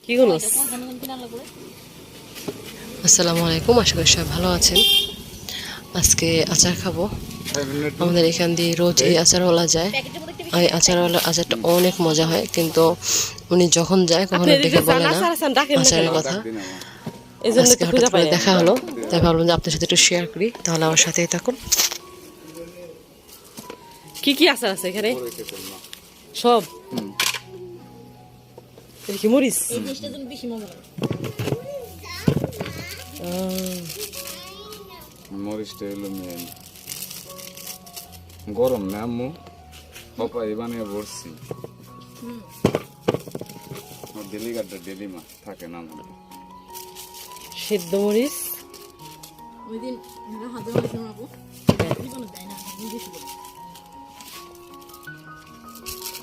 কি গুনস? আসসালামু আলাইকুম, আশা করি সবাই ভালো আছেন। আজকে আচার খাবো। আমাদের এখান দিয়ে রোজ এই আচারওয়ালা যায়। এই আচারওয়ালা আচারটা অনেক মজা হয়, কিন্তু উনি যখন যায় কখনো ডেকে বলে না আচারের কথা। আজকে হঠাৎ করে দেখা হলো, তাই ভাবলাম যে আপনার সাথে একটু শেয়ার করি, তাহলে আমার সাথেই থাকুন। কি কি আচার আছে এখানে? সব কি মরিচ? মরিচটা হলো মেন। গরম না আম্মু, পাপাই বানিয়ে বসছি। ডেলি গাড্ডা ডেলি মা থাকে না আমাদের। সিদ্ধ মরিচ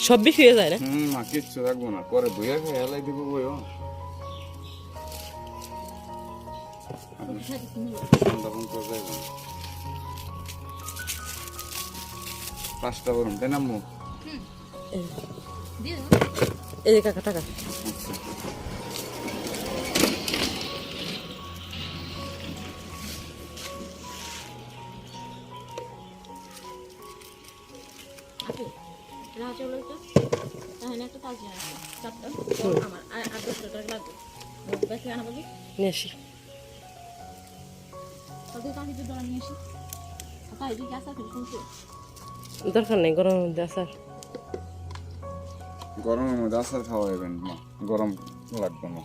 সব বেশি হয়ে যায় না? মা কিচ্ছু রাখবো না, পরে ধুয়ে খেয়ে হেলাই দিব বইও। পাঁচটা বরুন তাই না আম্মু? এই যে কাকা টাকা নিয়ে আসি। দরকার নেই গরমের মধ্যে আচার। গরমের মধ্যে আচার খাওয়া যাবেন মা, গরম লাগবে না।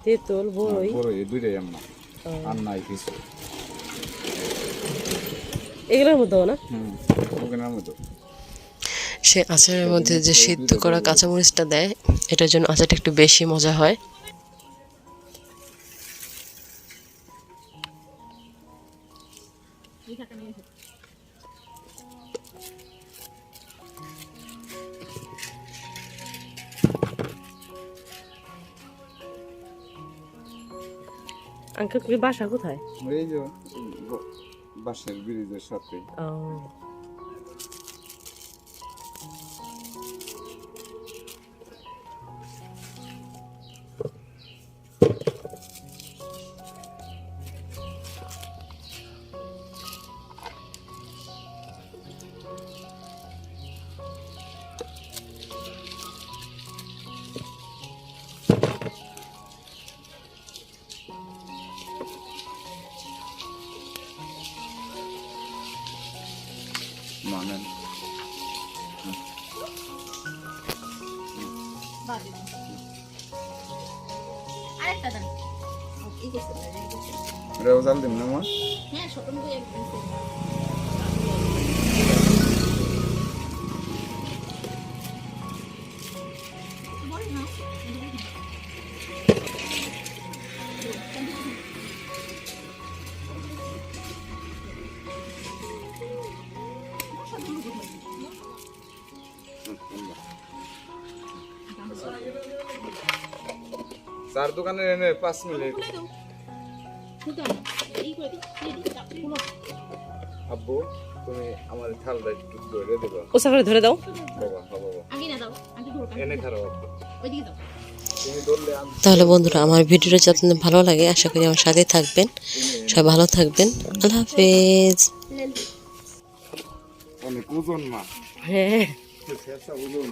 তেঁতুল বড়ই বড়ই দুইটাই আম্মা, আর নাই কিছু। এগুলোর মধ্যেও না? ওখানের মতো সে আচারের মধ্যে যে সিদ্ধ করা কাঁচামরিচটা দেয়, এটার জন্য আচারটা একটু বেশি মজা হয়। আঙ্কেল বাসা কোথায়? এই যে বাসের ব্রিজের সাথে। মানেন রেওজাল দিন না মা? হ্যাঁ, ছোট মতো একদম চার দোকানে এনে 5 মিনিট। আব্বু তুমি আমার থালটা একটু ধরে দেবা। ওসা করে ধরে দাও বাবা, বাবা আগে না দাও, আগে ধরো, এনে ধরো আব্বু, ওইদিকে দাও। তুমি ধরলে তাহলে বন্ধুরা, আমার ভিডিওটা যদি আপনাদের ভালো লাগে, আশা করি আমার সাথে থাকবেন। সবাই ভালো থাকবেন। আল্লাহ হাফেজ। অনেক ওজন মা। হ্যাঁ, ওজন